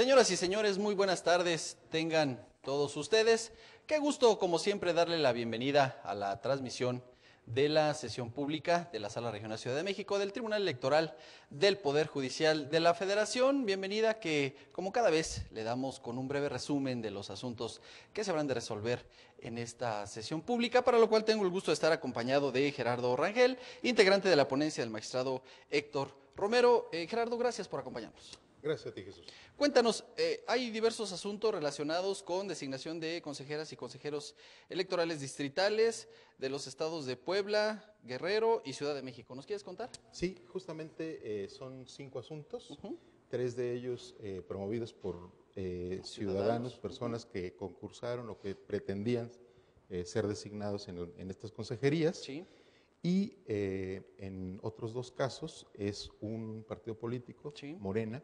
Señoras y señores, muy buenas tardes tengan todos ustedes. Qué gusto, como siempre, darle la bienvenida a la transmisión de la sesión pública de la Sala Regional Ciudad de México del Tribunal Electoral del Poder Judicial de la Federación. Bienvenida que, como cada vez, le damos con un breve resumen de los asuntos que se habrán de resolver en esta sesión pública, para lo cual tengo el gusto de estar acompañado de Gerardo Rangel, integrante de la ponencia del magistrado Héctor Romero. Gerardo, gracias por acompañarnos. Gracias a ti, Jesús. Cuéntanos, hay diversos asuntos relacionados con designación de consejeras y consejeros electorales distritales de los estados de Puebla, Guerrero y Ciudad de México. ¿Nos quieres contar? Sí, justamente son 5 asuntos, 3 de ellos promovidos por ciudadanos, personas que concursaron o que pretendían ser designados en estas consejerías. Sí. Y en otros 2 casos es un partido político, Sí. Morena,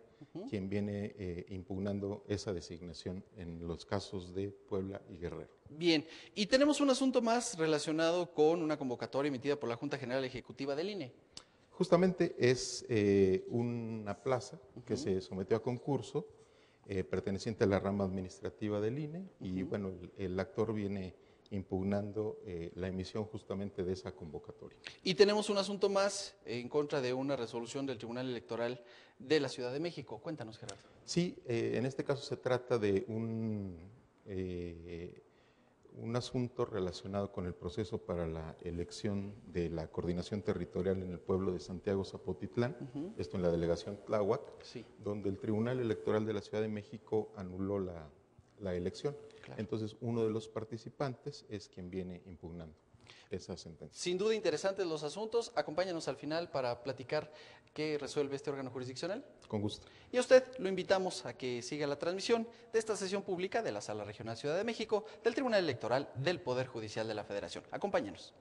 quien viene impugnando esa designación en los casos de Puebla y Guerrero. Bien, y tenemos un asunto más relacionado con una convocatoria emitida por la Junta General Ejecutiva del INE. Justamente es una plaza que se sometió a concurso perteneciente a la rama administrativa del INE y bueno, el actor viene impugnando la emisión justamente de esa convocatoria. Y tenemos un asunto más en contra de una resolución del Tribunal Electoral de la Ciudad de México. Cuéntanos, Gerardo. Sí, en este caso se trata de un asunto relacionado con el proceso para la elección de la coordinación territorial en el pueblo de Santiago Zapotitlán, esto en la delegación Tláhuac, Sí. donde el Tribunal Electoral de la Ciudad de México anuló la elección. Claro. Entonces, uno de los participantes es quien viene impugnando esa sentencia. Sin duda interesantes los asuntos. Acompáñanos al final para platicar qué resuelve este órgano jurisdiccional. Con gusto. Y a usted lo invitamos a que siga la transmisión de esta sesión pública de la Sala Regional Ciudad de México del Tribunal Electoral del Poder Judicial de la Federación. Acompáñanos.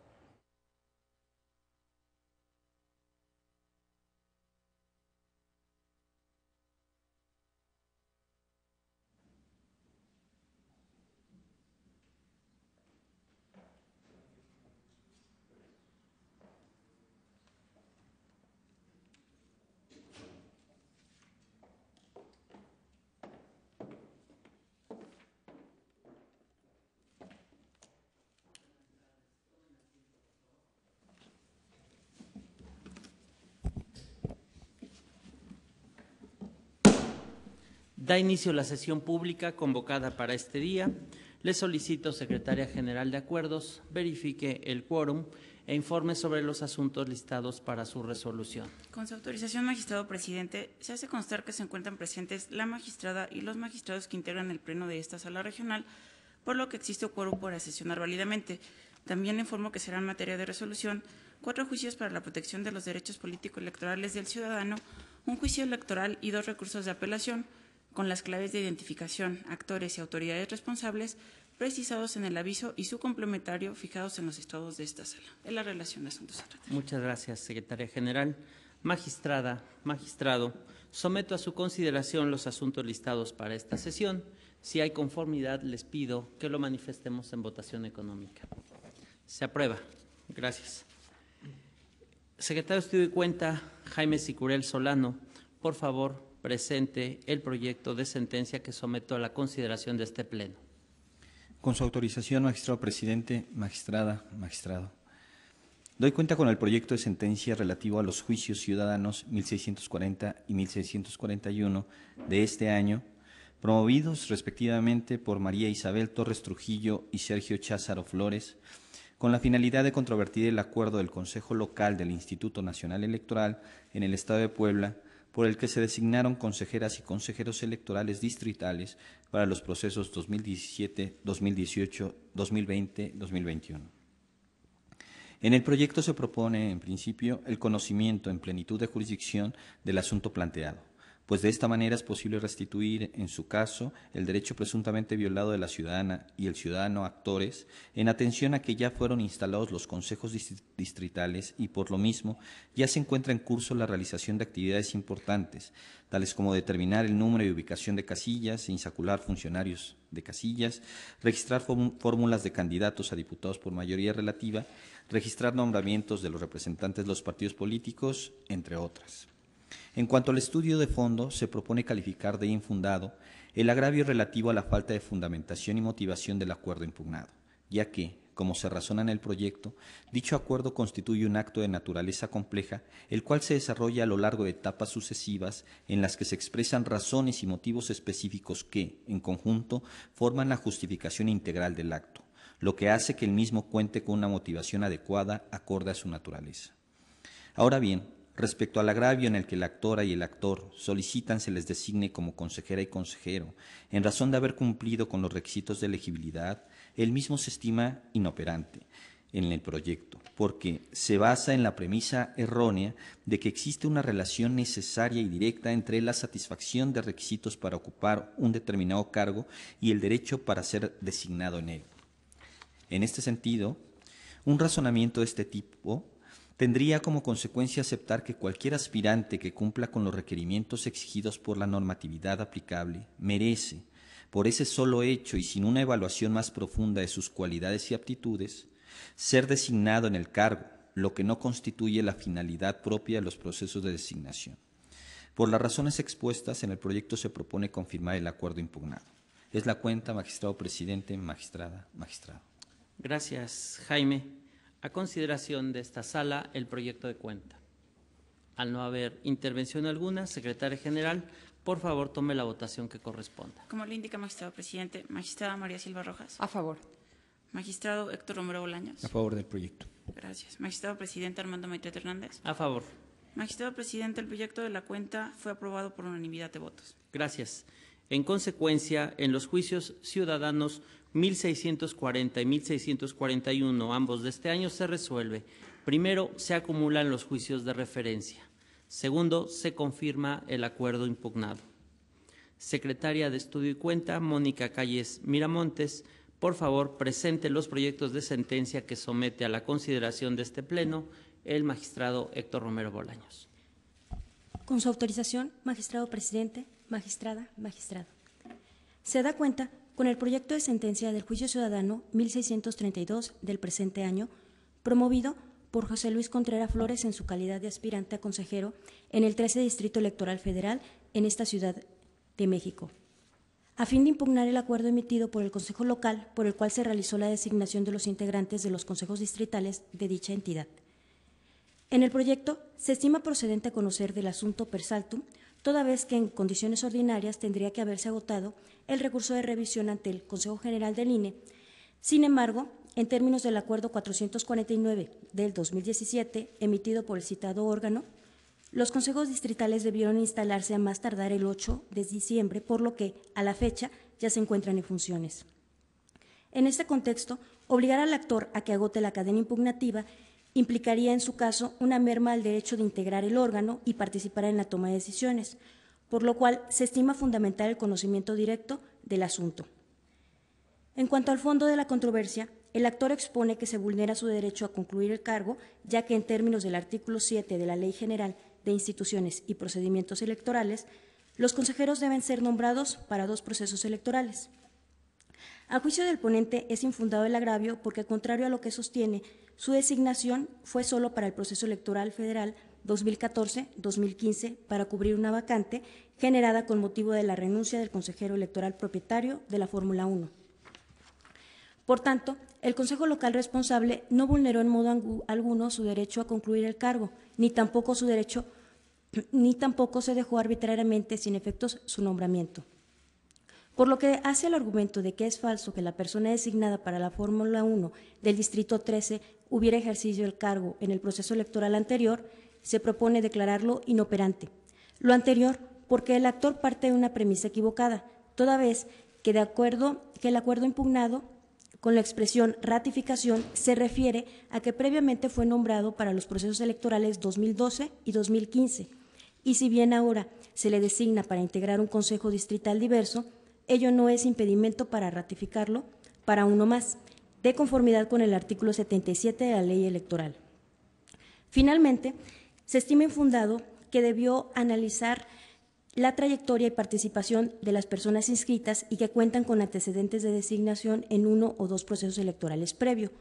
Da inicio la sesión pública convocada para este día. Le solicito, Secretaria General de Acuerdos, verifique el quórum e informe sobre los asuntos listados para su resolución. Con su autorización, magistrado presidente, se hace constar que se encuentran presentes la magistrada y los magistrados que integran el pleno de esta sala regional, por lo que existe quórum para sesionar válidamente. También le informo que serán materia de resolución 4 juicios para la protección de los derechos político-electorales del ciudadano, un juicio electoral y 2 recursos de apelación, con las claves de identificación, actores y autoridades responsables precisados en el aviso y su complementario fijados en los estados de esta sala. Es la relación de asuntos a tratar. Muchas gracias, Secretaria General. Magistrada, magistrado, someto a su consideración los asuntos listados para esta sesión. Si hay conformidad, les pido que lo manifestemos en votación económica. Se aprueba. Gracias. Secretario de Estudio y Cuenta, Jaime Sicurel Solano, por favor, presente el proyecto de sentencia que someto a la consideración de este Pleno. Con su autorización, magistrado presidente, magistrada, magistrado. Doy cuenta con el proyecto de sentencia relativo a los juicios ciudadanos 1640 y 1641 de este año, promovidos respectivamente por María Isabel Torres Trujillo y Sergio Cházaro Flores, con la finalidad de controvertir el acuerdo del Consejo Local del Instituto Nacional Electoral en el Estado de Puebla, por el que se designaron consejeras y consejeros electorales distritales para los procesos 2017, 2018, 2020, 2021. En el proyecto se propone, en principio, el conocimiento en plenitud de jurisdicción del asunto planteado, pues de esta manera es posible restituir, en su caso, el derecho presuntamente violado de la ciudadana y el ciudadano actores, en atención a que ya fueron instalados los consejos distritales y, por lo mismo, ya se encuentra en curso la realización de actividades importantes, tales como determinar el número y ubicación de casillas, insacular funcionarios de casillas, registrar fórmulas de candidatos a diputados por mayoría relativa, registrar nombramientos de los representantes de los partidos políticos, entre otras. En cuanto al estudio de fondo, se propone calificar de infundado el agravio relativo a la falta de fundamentación y motivación del acuerdo impugnado, ya que, como se razona en el proyecto, dicho acuerdo constituye un acto de naturaleza compleja, el cual se desarrolla a lo largo de etapas sucesivas en las que se expresan razones y motivos específicos que, en conjunto, forman la justificación integral del acto, lo que hace que el mismo cuente con una motivación adecuada acorde a su naturaleza. Ahora bien, respecto al agravio en el que la actora y el actor solicitan se les designe como consejera y consejero, en razón de haber cumplido con los requisitos de elegibilidad, el mismo se estima inoperante en el proyecto, porque se basa en la premisa errónea de que existe una relación necesaria y directa entre la satisfacción de requisitos para ocupar un determinado cargo y el derecho para ser designado en él. En este sentido, un razonamiento de este tipo tendría como consecuencia aceptar que cualquier aspirante que cumpla con los requerimientos exigidos por la normatividad aplicable merece, por ese solo hecho y sin una evaluación más profunda de sus cualidades y aptitudes, ser designado en el cargo, lo que no constituye la finalidad propia de los procesos de designación. Por las razones expuestas, en el proyecto se propone confirmar el acuerdo impugnado. Es la cuenta, magistrado presidente, magistrada, magistrado. Gracias, Jaime. A consideración de esta sala, el proyecto de cuenta. Al no haber intervención alguna, secretaria general, por favor, tome la votación que corresponda. Como le indica magistrado presidente, magistrada María Silva Rojas. A favor. Magistrado Héctor Romero Bolaños. A favor del proyecto. Gracias. Magistrado presidente Armando Maitret Hernández. A favor. Magistrado presidente, el proyecto de la cuenta fue aprobado por unanimidad de votos. Gracias. En consecuencia, en los juicios ciudadanos 1640 y 1641, ambos de este año, se resuelve. Primero, se acumulan los juicios de referencia. Segundo, se confirma el acuerdo impugnado. Secretaria de Estudio y Cuenta, Mónica Calles Miramontes, por favor, presente los proyectos de sentencia que somete a la consideración de este Pleno el magistrado Héctor Romero Bolaños. Con su autorización, magistrado presidente, magistrada, magistrado. Se da cuenta con el proyecto de sentencia del Juicio Ciudadano 1632 del presente año, promovido por José Luis Contreras Flores en su calidad de aspirante a consejero en el 13 Distrito Electoral Federal en esta Ciudad de México, a fin de impugnar el acuerdo emitido por el Consejo Local por el cual se realizó la designación de los integrantes de los consejos distritales de dicha entidad. En el proyecto se estima procedente conocer del asunto per saltum, toda vez que en condiciones ordinarias tendría que haberse agotado el recurso de revisión ante el Consejo General del INE. Sin embargo, en términos del Acuerdo 449 del 2017, emitido por el citado órgano, los consejos distritales debieron instalarse a más tardar el 8 de diciembre, por lo que, a la fecha, ya se encuentran en funciones. En este contexto, obligar al actor a que agote la cadena impugnativa implicaría, en su caso, una merma al derecho de integrar el órgano y participar en la toma de decisiones, por lo cual se estima fundamental el conocimiento directo del asunto. En cuanto al fondo de la controversia, el actor expone que se vulnera su derecho a concluir el cargo, ya que en términos del artículo 7 de la Ley General de Instituciones y Procedimientos Electorales, los consejeros deben ser nombrados para 2 procesos electorales. A juicio del ponente es infundado el agravio porque, contrario a lo que sostiene, su designación fue solo para el proceso electoral federal 2014-2015 para cubrir una vacante generada con motivo de la renuncia del consejero electoral propietario de la Fórmula 1. Por tanto, el Consejo Local responsable no vulneró en modo alguno su derecho a concluir el cargo, ni tampoco se dejó arbitrariamente sin efectos su nombramiento. Por lo que hace al argumento de que es falso que la persona designada para la Fórmula 1 del Distrito 13 hubiera ejercido el cargo en el proceso electoral anterior, se propone declararlo inoperante. Lo anterior porque el actor parte de una premisa equivocada, toda vez que el acuerdo impugnado con la expresión ratificación se refiere a que previamente fue nombrado para los procesos electorales 2012 y 2015, y si bien ahora se le designa para integrar un consejo distrital diverso, ello no es impedimento para ratificarlo para uno más, de conformidad con el artículo 77 de la Ley Electoral. Finalmente, se estima infundado que debió analizar la trayectoria y participación de las personas inscritas y que cuentan con antecedentes de designación en 1 o 2 procesos electorales previo,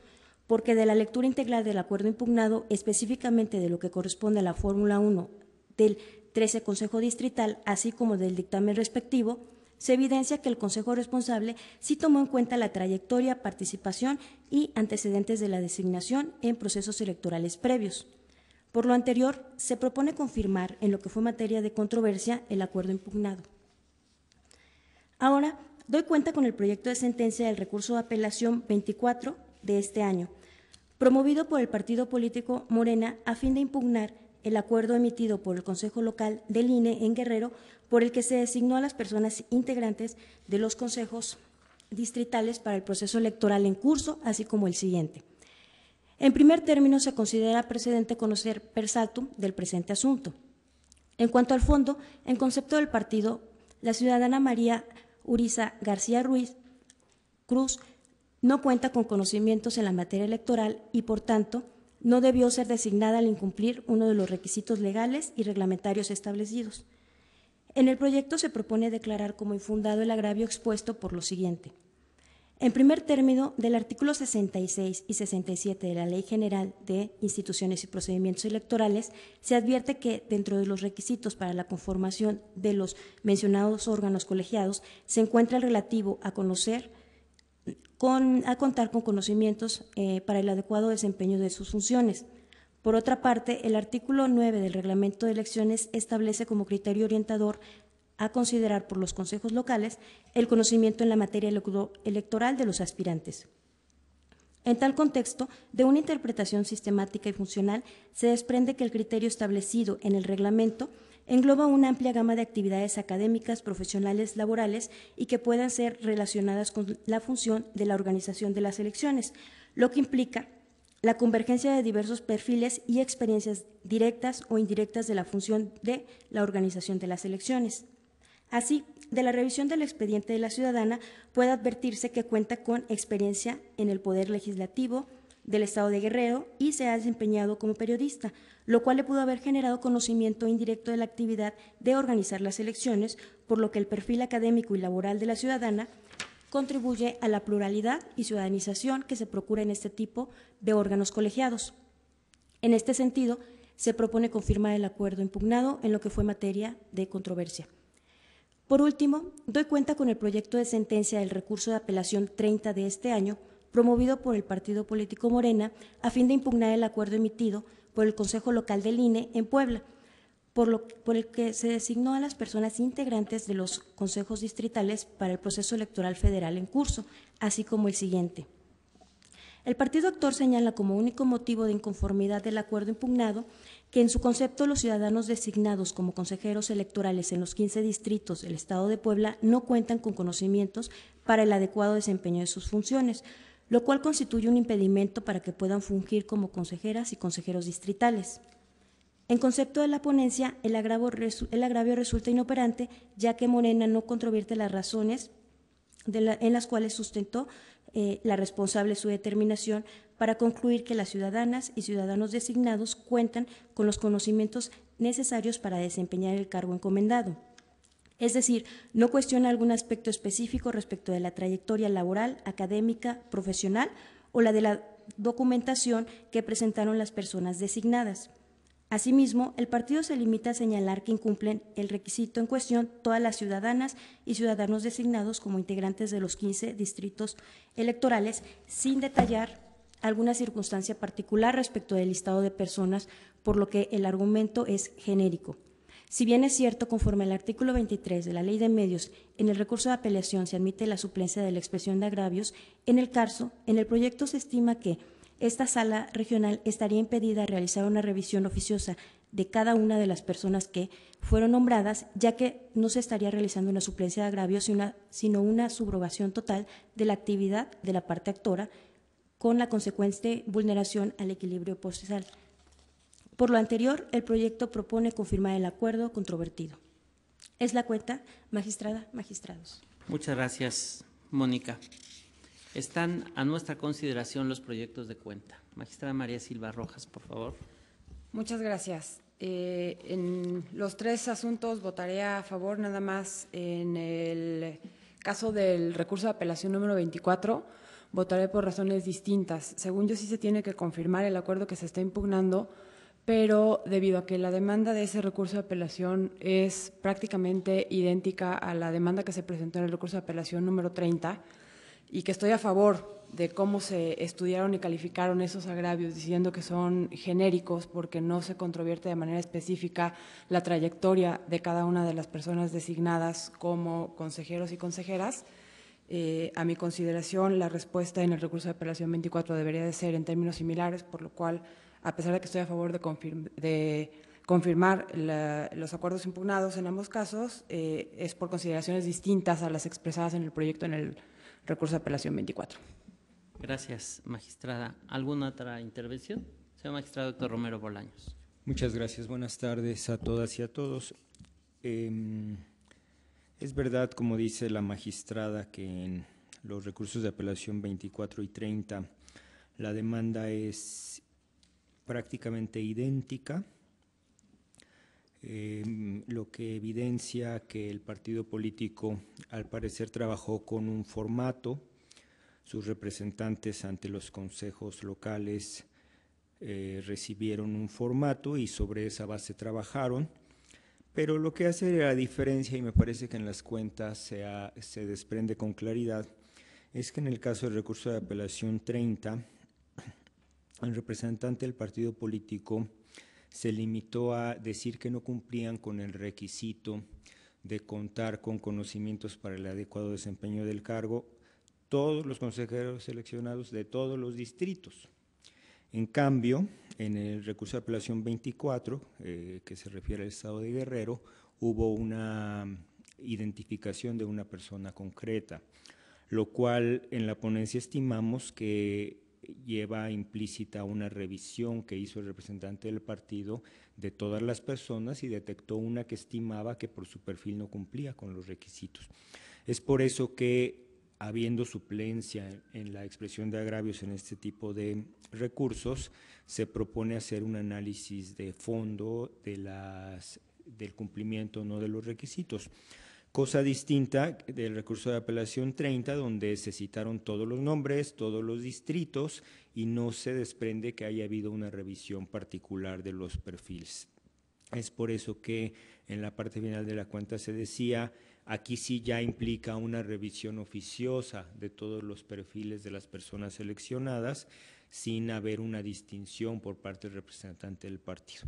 porque de la lectura integral del acuerdo impugnado, específicamente de lo que corresponde a la Fórmula 1 del 13 Consejo Distrital, así como del dictamen respectivo, se evidencia que el Consejo responsable sí tomó en cuenta la trayectoria, participación y antecedentes de la designación en procesos electorales previos. Por lo anterior, se propone confirmar en lo que fue materia de controversia el acuerdo impugnado. Ahora, doy cuenta con el proyecto de sentencia del recurso de apelación 24 de este año, promovido por el partido político Morena a fin de impugnar el acuerdo emitido por el Consejo Local del INE en Guerrero, por el que se designó a las personas integrantes de los consejos distritales para el proceso electoral en curso, así como el siguiente. En primer término, se considera precedente conocer per saltum del presente asunto. En cuanto al fondo, en concepto del partido, la ciudadana María Uriza García Ruiz Cruz no cuenta con conocimientos en la materia electoral y, por tanto, no debió ser designada al incumplir uno de los requisitos legales y reglamentarios establecidos. En el proyecto se propone declarar como infundado el agravio expuesto por lo siguiente. En primer término, del artículo 66 y 67 de la Ley General de Instituciones y Procedimientos Electorales, se advierte que, dentro de los requisitos para la conformación de los mencionados órganos colegiados, se encuentra el relativo a contar con conocimientos para el adecuado desempeño de sus funciones. Por otra parte, el artículo 9 del Reglamento de Elecciones establece como criterio orientador a considerar por los consejos locales el conocimiento en la materia electoral de los aspirantes. En tal contexto, de una interpretación sistemática y funcional, se desprende que el criterio establecido en el reglamento engloba una amplia gama de actividades académicas, profesionales, laborales y que puedan ser relacionadas con la función de la organización de las elecciones, lo que implica la convergencia de diversos perfiles y experiencias directas o indirectas de la función de la organización de las elecciones. Así, de la revisión del expediente de la ciudadana puede advertirse que cuenta con experiencia en el Poder Legislativo del Estado de Guerrero y se ha desempeñado como periodista, lo cual le pudo haber generado conocimiento indirecto de la actividad de organizar las elecciones, por lo que el perfil académico y laboral de la ciudadana contribuye a la pluralidad y ciudadanización que se procura en este tipo de órganos colegiados. En este sentido, se propone confirmar el acuerdo impugnado en lo que fue materia de controversia. Por último, doy cuenta con el proyecto de sentencia del recurso de apelación 30 de este año, promovido por el partido político Morena, a fin de impugnar el acuerdo emitido por el Consejo Local del INE en Puebla, por el que se designó a las personas integrantes de los consejos distritales para el proceso electoral federal en curso, así como el siguiente. El partido actor señala como único motivo de inconformidad del acuerdo impugnado que en su concepto los ciudadanos designados como consejeros electorales en los 15 distritos del Estado de Puebla no cuentan con conocimientos para el adecuado desempeño de sus funciones, lo cual constituye un impedimento para que puedan fungir como consejeras y consejeros distritales. En concepto de la ponencia, el agravio resulta inoperante, ya que Morena no controvierte las razones en las cuales sustentó la responsable su determinación para concluir que las ciudadanas y ciudadanos designados cuentan con los conocimientos necesarios para desempeñar el cargo encomendado. Es decir, no cuestiona algún aspecto específico respecto de la trayectoria laboral, académica, profesional o la de la documentación que presentaron las personas designadas. Asimismo, el partido se limita a señalar que incumplen el requisito en cuestión todas las ciudadanas y ciudadanos designados como integrantes de los 15 distritos electorales, sin detallar alguna circunstancia particular respecto del listado de personas, por lo que el argumento es genérico. Si bien es cierto, conforme al artículo 23 de la Ley de Medios, en el recurso de apelación se admite la suplencia de la expresión de agravios, en el proyecto se estima que esta sala regional estaría impedida a realizar una revisión oficiosa de cada una de las personas que fueron nombradas, ya que no se estaría realizando una suplencia de agravios, sino una subrogación total de la actividad de la parte actora, con la consecuente vulneración al equilibrio procesal. Por lo anterior, el proyecto propone confirmar el acuerdo controvertido. Es la cuenta, magistrada, magistrados. Muchas gracias, Mónica. Están a nuestra consideración los proyectos de cuenta. Magistrada María Silva Rojas, por favor. Muchas gracias. En los tres asuntos votaré a favor, nada más en el caso del recurso de apelación número 24, votaré por razones distintas. Según yo, sí se tiene que confirmar el acuerdo que se está impugnando, pero debido a que la demanda de ese recurso de apelación es prácticamente idéntica a la demanda que se presentó en el recurso de apelación número 30, y que estoy a favor de cómo se estudiaron y calificaron esos agravios, diciendo que son genéricos porque no se controvierte de manera específica la trayectoria de cada una de las personas designadas como consejeros y consejeras. A mi consideración, la respuesta en el recurso de apelación 24 debería de ser en términos similares, por lo cual, a pesar de que estoy a favor de confirmar los acuerdos impugnados en ambos casos, es por consideraciones distintas a las expresadas en el proyecto en el recurso de apelación 24. Gracias, magistrada. ¿Alguna otra intervención? Señor magistrado Héctor Romero Bolaños. Muchas gracias. Buenas tardes a todas y a todos. Es verdad, como dice la magistrada, que en los recursos de apelación 24 y 30 la demanda es prácticamente idéntica, lo que evidencia que el partido político al parecer trabajó con un formato, sus representantes ante los consejos locales recibieron un formato y sobre esa base trabajaron, pero lo que hace la diferencia, y me parece que en las cuentas se desprende con claridad, es que en el caso del recurso de apelación 30, el representante del partido político se limitó a decir que no cumplían con el requisito de contar con conocimientos para el adecuado desempeño del cargo todos los consejeros seleccionados de todos los distritos. En cambio, en el recurso de apelación 24, que se refiere al estado de Guerrero, hubo una identificación de una persona concreta, lo cual en la ponencia estimamos que lleva implícita una revisión que hizo el representante del partido de todas las personas y detectó una que estimaba que por su perfil no cumplía con los requisitos. Es por eso que, habiendo suplencia en la expresión de agravios en este tipo de recursos, se propone hacer un análisis de fondo del cumplimiento o no de los requisitos. Cosa distinta del recurso de apelación 30, donde se citaron todos los nombres, todos los distritos, y no se desprende que haya habido una revisión particular de los perfiles. Es por eso que en la parte final de la cuenta se decía, aquí sí ya implica una revisión oficiosa de todos los perfiles de las personas seleccionadas, sin haber una distinción por parte del representante del partido.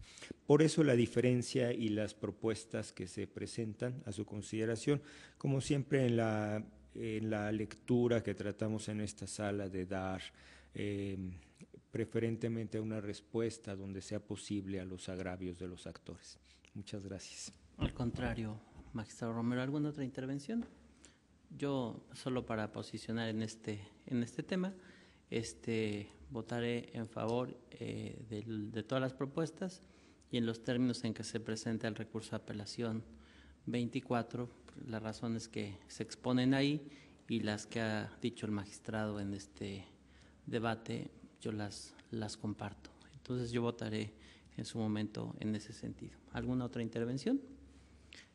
Por eso la diferencia y las propuestas que se presentan a su consideración, como siempre en la lectura que tratamos en esta sala de dar preferentemente una respuesta donde sea posible a los agravios de los actores. Muchas gracias. Al contrario, magistrado Romero, ¿alguna otra intervención? Yo, solo para posicionar en este tema, votaré en favor de todas las propuestas y en los términos en que se presenta el recurso de apelación 24, las razones que se exponen ahí y las que ha dicho el magistrado en este debate, yo las comparto. Entonces yo votaré en su momento en ese sentido. ¿Alguna otra intervención?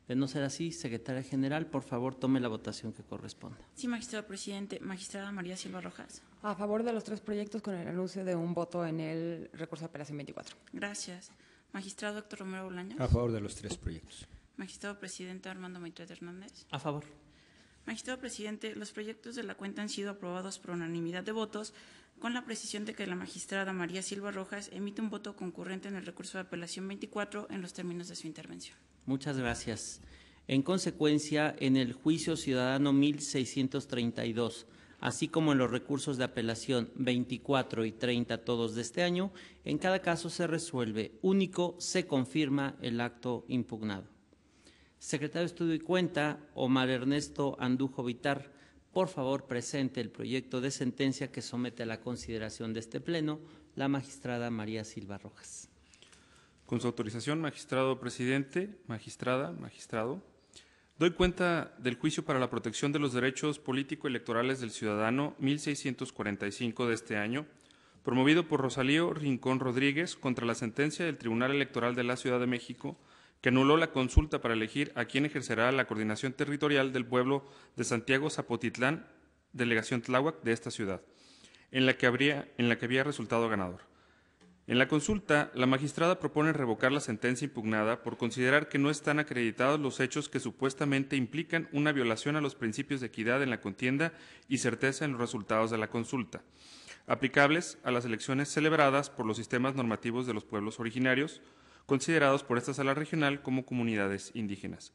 De no ser así, secretaria general, por favor, tome la votación que corresponda. Sí, magistrado presidente. Magistrada María Silva Rojas. A favor de los tres proyectos con el anuncio de un voto en el recurso de apelación 24. Gracias. Magistrado Héctor Romero Bolaños. A favor de los tres proyectos. Magistrado presidente Armando Maitret Hernández. A favor. Magistrado presidente, los proyectos de la cuenta han sido aprobados por unanimidad de votos, con la precisión de que la magistrada María Silva Rojas emite un voto concurrente en el recurso de apelación 24 en los términos de su intervención. Muchas gracias. En consecuencia, en el juicio ciudadano 1632, así como en los recursos de apelación 24 y 30, todos de este año, en cada caso se resuelve único, se confirma el acto impugnado. Secretario de Estudio y Cuenta, Omar Ernesto Andujo Vitar, por favor, presente el proyecto de sentencia que somete a la consideración de este Pleno la magistrada María Silva Rojas. Con su autorización, magistrado presidente, magistrada, magistrado, doy cuenta del juicio para la protección de los derechos político-electorales del ciudadano 1645 de este año, promovido por Rosalío Rincón Rodríguez contra la sentencia del Tribunal Electoral de la Ciudad de México, que anuló la consulta para elegir a quien ejercerá la coordinación territorial del pueblo de Santiago Zapotitlán, delegación Tláhuac de esta ciudad, en la que había resultado ganador. En la consulta, la magistrada propone revocar la sentencia impugnada por considerar que no están acreditados los hechos que supuestamente implican una violación a los principios de equidad en la contienda y certeza en los resultados de la consulta, aplicables a las elecciones celebradas por los sistemas normativos de los pueblos originarios, considerados por esta sala regional como comunidades indígenas.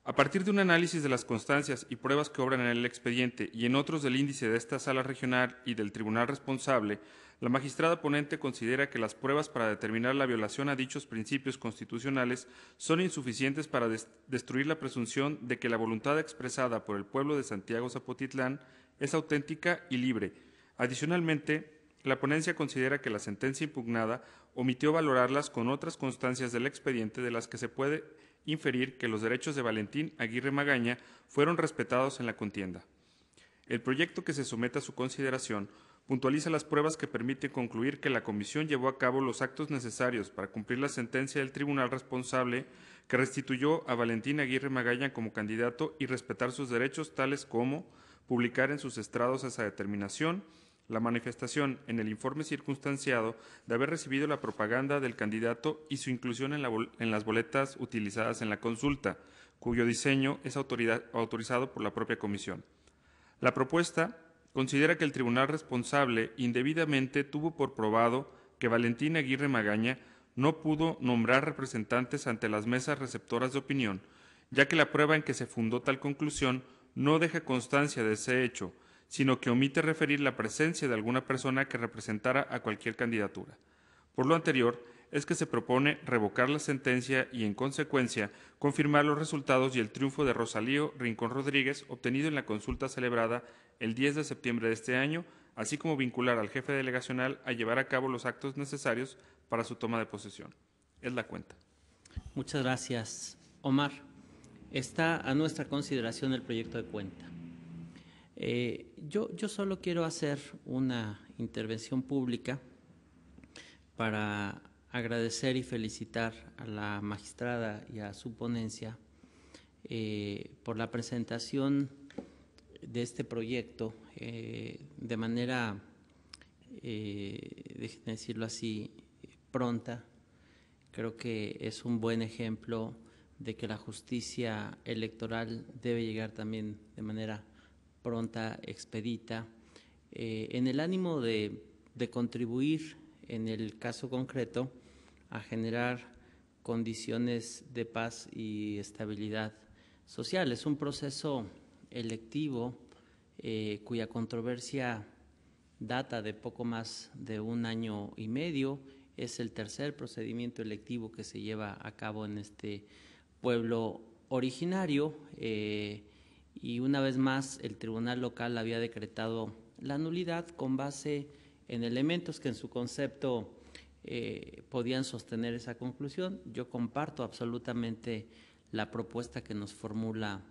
A partir de un análisis de las constancias y pruebas que obran en el expediente y en otros del índice de esta sala regional y del tribunal responsable, la magistrada ponente considera que las pruebas para determinar la violación a dichos principios constitucionales son insuficientes para destruir la presunción de que la voluntad expresada por el pueblo de Santiago Zapotitlán es auténtica y libre. Adicionalmente, la ponencia considera que la sentencia impugnada omitió valorarlas con otras constancias del expediente de las que se puede inferir que los derechos de Valentín Aguirre Magaña fueron respetados en la contienda. El proyecto que se somete a su consideración puntualiza las pruebas que permiten concluir que la comisión llevó a cabo los actos necesarios para cumplir la sentencia del tribunal responsable que restituyó a Valentín Aguirre Magaña como candidato y respetar sus derechos tales como publicar en sus estrados esa determinación, la manifestación en el informe circunstanciado de haber recibido la propaganda del candidato y su inclusión en las boletas utilizadas en la consulta, cuyo diseño es autorizado por la propia comisión. La propuesta considera que el tribunal responsable indebidamente tuvo por probado que Valentín Aguirre Magaña no pudo nombrar representantes ante las mesas receptoras de opinión, ya que la prueba en que se fundó tal conclusión no deja constancia de ese hecho, sino que omite referir la presencia de alguna persona que representara a cualquier candidatura. Por lo anterior, es que se propone revocar la sentencia y, en consecuencia, confirmar los resultados y el triunfo de Rosalío Rincón Rodríguez obtenido en la consulta celebrada el 10 de septiembre de este año, así como vincular al jefe delegacional a llevar a cabo los actos necesarios para su toma de posesión. Es la cuenta. Muchas gracias, Omar. Está a nuestra consideración el proyecto de cuenta. Yo solo quiero hacer una intervención pública para agradecer y felicitar a la magistrada y a su ponencia por la presentación de este proyecto de manera, déjenme decirlo así, pronta. Creo que es un buen ejemplo de que la justicia electoral debe llegar también de manera pronta, expedita, en el ánimo de contribuir, en el caso concreto, a generar condiciones de paz y estabilidad social. Es un proceso electivo cuya controversia data de poco más de 1 año y medio. Es el tercer procedimiento electivo que se lleva a cabo en este pueblo originario. Y una vez más el tribunal local había decretado la nulidad con base en elementos que en su concepto podían sostener esa conclusión. Yo comparto absolutamente la propuesta que nos formula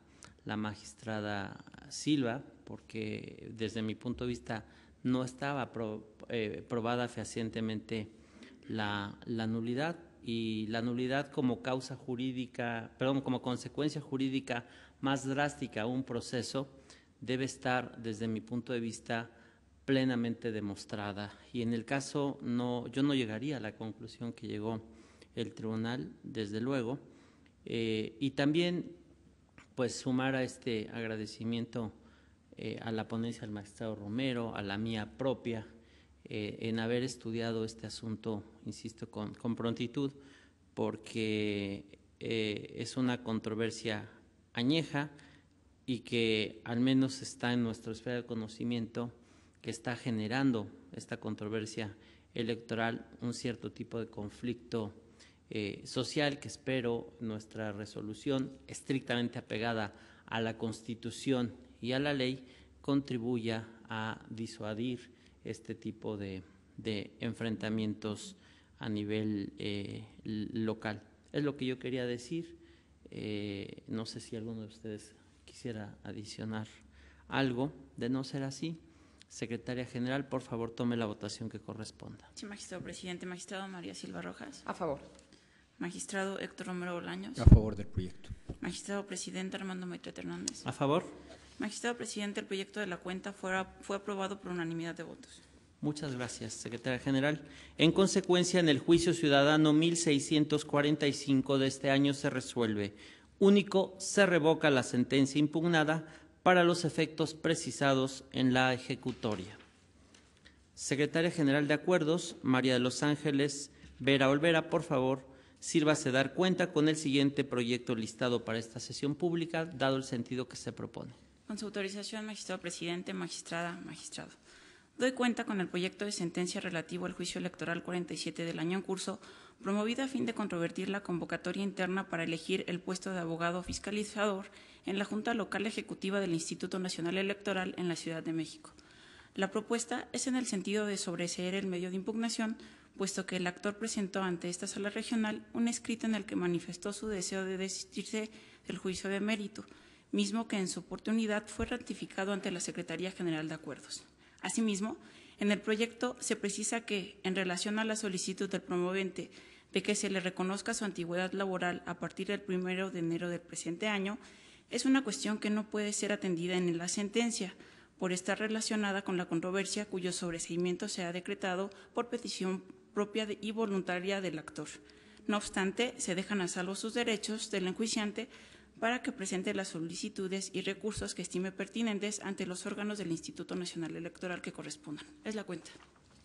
la magistrada Silva, porque desde mi punto de vista no estaba probada fehacientemente la nulidad, y la nulidad como causa jurídica, como consecuencia jurídica más drástica a un proceso debe estar, desde mi punto de vista, plenamente demostrada. Y en el caso, yo no llegaría a la conclusión que llegó el tribunal, desde luego, y también pues sumar a este agradecimiento a la ponencia del magistrado Romero, a la mía propia, en haber estudiado este asunto, insisto, con prontitud, porque es una controversia añeja y que al menos está en nuestra esfera de conocimiento, que está generando esta controversia electoral un cierto tipo de conflicto social, que espero nuestra resolución, estrictamente apegada a la Constitución y a la ley, contribuya a disuadir este tipo de enfrentamientos a nivel local. Es lo que yo quería decir. No sé si alguno de ustedes quisiera adicionar algo. De no ser así, Secretaria General, por favor, tome la votación que corresponda. Sí, magistrado presidente. Magistrado María Silva Rojas. A favor. Magistrado Héctor Romero Bolaños. A favor del proyecto. Magistrado presidente Armando Maitret Hernández. A favor. Magistrado presidente, el proyecto de la cuenta fue aprobado por unanimidad de votos. Muchas gracias, secretaria general. En consecuencia, en el juicio ciudadano 1645 de este año se resuelve. Único, se revoca la sentencia impugnada para los efectos precisados en la ejecutoria. Secretaria general de Acuerdos, María de los Ángeles Vera Olvera, por favor, sírvase dar cuenta con el siguiente proyecto listado para esta sesión pública, dado el sentido que se propone. Con su autorización, magistrado presidente, magistrada, magistrado. Doy cuenta con el proyecto de sentencia relativo al juicio electoral 47 del año en curso, promovido a fin de controvertir la convocatoria interna para elegir el puesto de abogado fiscalizador en la Junta Local Ejecutiva del Instituto Nacional Electoral en la Ciudad de México. La propuesta es en el sentido de sobreseer el medio de impugnación, puesto que el actor presentó ante esta sala regional un escrito en el que manifestó su deseo de desistirse del juicio de mérito, mismo que en su oportunidad fue ratificado ante la Secretaría General de Acuerdos. Asimismo, en el proyecto se precisa que, en relación a la solicitud del promovente de que se le reconozca su antigüedad laboral a partir del 1 de enero del presente año, es una cuestión que no puede ser atendida en la sentencia, por estar relacionada con la controversia cuyo sobreseimiento se ha decretado por petición propia y voluntaria del actor. No obstante, se dejan a salvo sus derechos del enjuiciante para que presente las solicitudes y recursos que estime pertinentes ante los órganos del Instituto Nacional Electoral que correspondan. Es la cuenta.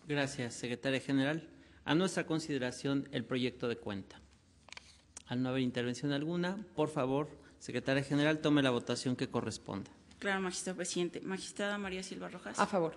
Gracias, secretaria general. A nuestra consideración el proyecto de cuenta. Al no haber intervención alguna, por favor, secretaria general, tome la votación que corresponda. Claro, magistrado presidente. Magistrada María Silva Rojas. A favor.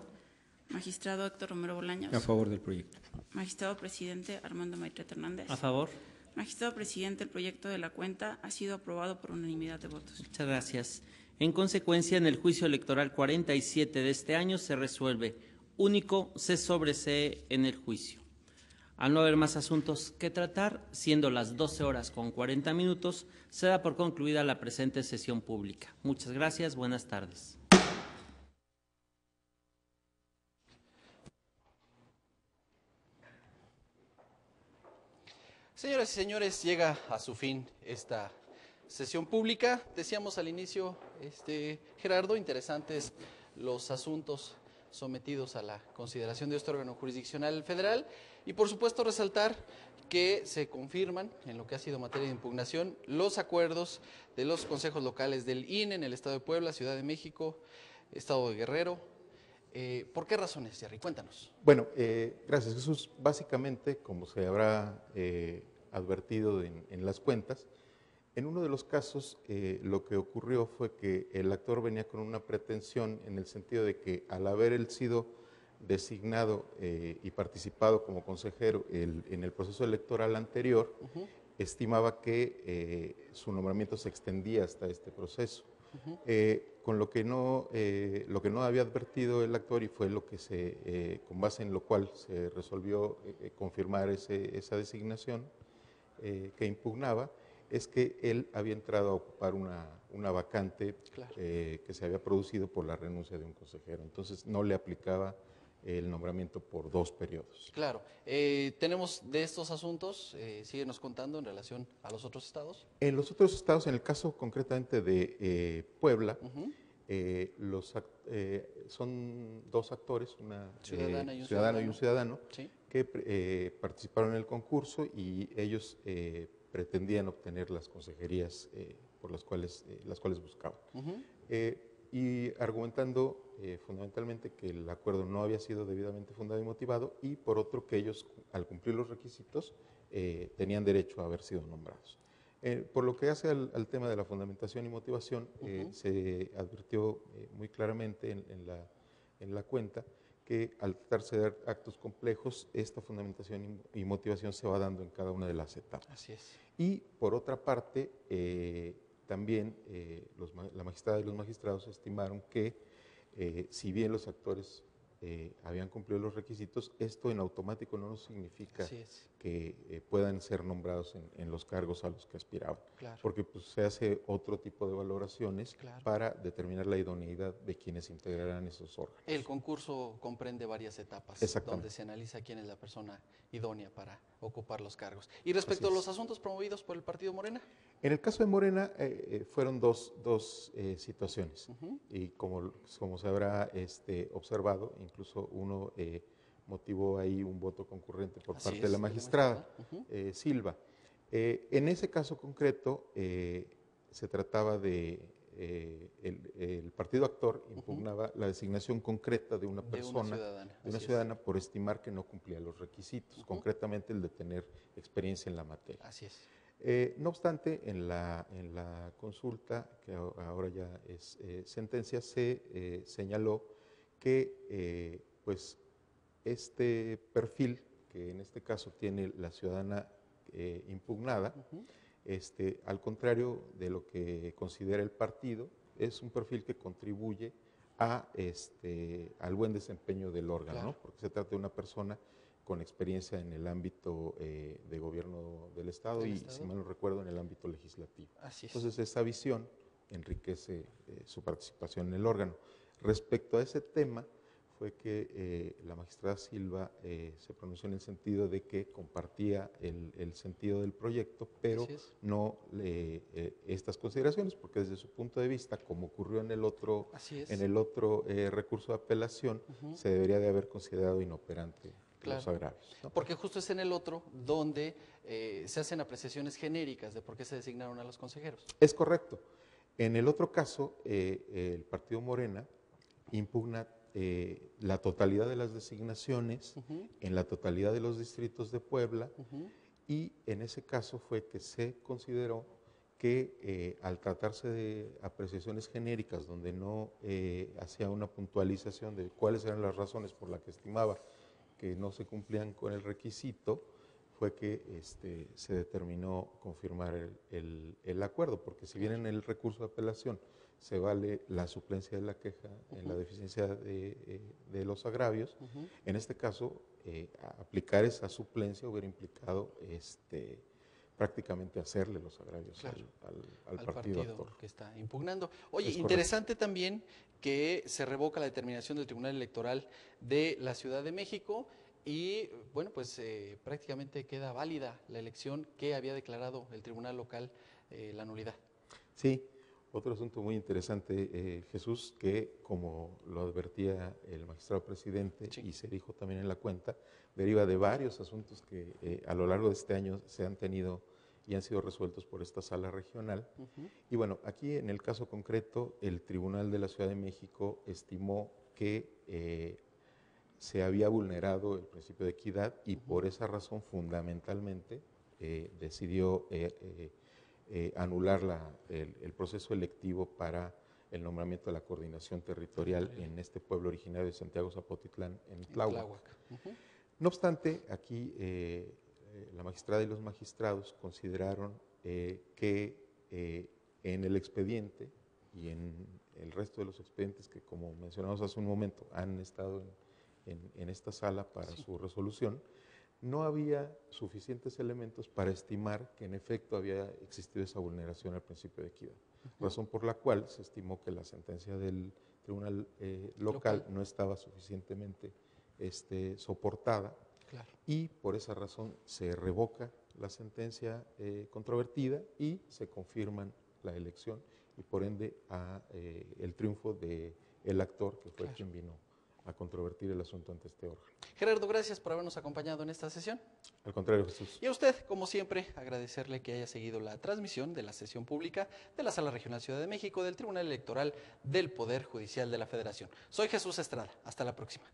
Magistrado Héctor Romero Bolaños. A favor del proyecto. Magistrado presidente Armando Maitreya Hernández. A favor. Magistrado presidente, el proyecto de la cuenta ha sido aprobado por unanimidad de votos. Muchas gracias. En consecuencia, en el juicio electoral 47 de este año se resuelve. Único, se sobresee en el juicio. Al no haber más asuntos que tratar, siendo las 12 horas con 40 minutos, se da por concluida la presente sesión pública. Muchas gracias, buenas tardes. Señoras y señores, llega a su fin esta sesión pública. Decíamos al inicio, Gerardo, interesantes los asuntos sometidos a la consideración de este órgano jurisdiccional federal y por supuesto resaltar que se confirman en lo que ha sido materia de impugnación los acuerdos de los consejos locales del INE en el Estado de Puebla, Ciudad de México, Estado de Guerrero. ¿Por qué razones, Jerry? Cuéntanos. Bueno, gracias Jesús. Básicamente, como se habrá advertido en las cuentas, en uno de los casos lo que ocurrió fue que el actor venía con una pretensión en el sentido de que al haber él sido designado y participado como consejero en el proceso electoral anterior, estimaba que su nombramiento se extendía hasta este proceso. Con lo que no había advertido el actor y fue lo que con base en lo cual se resolvió confirmar esa designación que impugnaba, es que él había entrado a ocupar una vacante Claro. Que se había producido por la renuncia de un consejero. Entonces no le aplicaba el nombramiento por 2 periodos. Claro. Tenemos de estos asuntos, síguenos contando en relación a los otros estados. En los otros estados, en el caso concretamente de Puebla, son 2 actores, una Ciudadana y un ciudadana y un ciudadano, Sí. que participaron en el concurso y ellos pretendían obtener las consejerías por las cuales buscaban. Y argumentando fundamentalmente que el acuerdo no había sido debidamente fundado y motivado, y por otro que ellos, al cumplir los requisitos, tenían derecho a haber sido nombrados. Por lo que hace al tema de la fundamentación y motivación, se advirtió muy claramente en la cuenta que al tratarse de actos complejos, esta fundamentación y motivación se va dando en cada una de las etapas. Así es. Y por otra parte, también la magistrada y los magistrados estimaron que si bien los actores habían cumplido los requisitos, esto en automático no significa que puedan ser nombrados en los cargos a los que aspiraban, Claro. porque pues, se hace otro tipo de valoraciones para determinar la idoneidad de quienes integrarán esos órganos. El concurso comprende varias etapas donde se analiza quién es la persona idónea para ocupar los cargos. Y respecto a los asuntos promovidos por el Partido Morena. En el caso de Morena fueron dos situaciones y como se habrá observado, incluso uno motivó ahí un voto concurrente por Así parte es, de la de la magistrada magistrada. Silva. En ese caso concreto, se trataba de el partido actor impugnaba la designación concreta de una persona, de una ciudadana por estimar que no cumplía los requisitos, concretamente el de tener experiencia en la materia. Así es. No obstante, en la consulta, que ahora ya es sentencia, se señaló que pues este perfil, que en este caso tiene la ciudadana impugnada, al contrario de lo que considera el partido, es un perfil que contribuye al buen desempeño del órgano, Claro. ¿no? Porque se trata de una persona con experiencia en el ámbito de gobierno del Estado y, si mal no recuerdo, en el ámbito legislativo. Así es. Entonces, esa visión enriquece su participación en el órgano. Respecto a ese tema, fue que la magistrada Silva se pronunció en el sentido de que compartía el sentido del proyecto, pero no estas consideraciones, porque desde su punto de vista, como ocurrió en el otro recurso de apelación, se debería de haber considerado inoperante los agravios, ¿no? Porque justo es en el otro donde se hacen apreciaciones genéricas de por qué se designaron a los consejeros. Es correcto. En el otro caso, el partido Morena impugna la totalidad de las designaciones en la totalidad de los distritos de Puebla y en ese caso fue que se consideró que al tratarse de apreciaciones genéricas donde no hacía una puntualización de cuáles eran las razones por las que estimaba que no se cumplían con el requisito, fue que se determinó confirmar el acuerdo, porque si bien en el recurso de apelación se vale la suplencia de la queja en la deficiencia de los agravios, en este caso aplicar esa suplencia hubiera implicado prácticamente hacerle los agravios al partido actor que está impugnando. Oye, interesante también que se revoca la determinación del Tribunal Electoral de la Ciudad de México y, bueno, pues prácticamente queda válida la elección que había declarado el Tribunal Local la nulidad. Sí, otro asunto muy interesante, Jesús, que como lo advertía el magistrado presidente y se dijo también en la cuenta, deriva de varios asuntos que a lo largo de este año se han tenido y han sido resueltos por esta sala regional. Y bueno, aquí en el caso concreto, el Tribunal de la Ciudad de México estimó que se había vulnerado el principio de equidad y por esa razón fundamentalmente decidió anular el proceso electivo para el nombramiento de la coordinación territorial en este pueblo originario de Santiago Zapotitlán, en Tláhuac. No obstante, aquí la magistrada y los magistrados consideraron que en el expediente y en el resto de los expedientes que, como mencionamos hace un momento, han estado en esta sala para su resolución, no había suficientes elementos para estimar que en efecto había existido esa vulneración al principio de equidad, razón por la cual se estimó que la sentencia del tribunal local no estaba suficientemente soportada y por esa razón se revoca la sentencia controvertida y se confirman la elección y por ende el triunfo del actor que fue quien vino a controvertir el asunto ante este órgano. Gerardo, gracias por habernos acompañado en esta sesión. Al contrario, Jesús. Y a usted, como siempre, agradecerle que haya seguido la transmisión de la sesión pública de la Sala Regional Ciudad de México del Tribunal Electoral del Poder Judicial de la Federación. Soy Jesús Estrada. Hasta la próxima.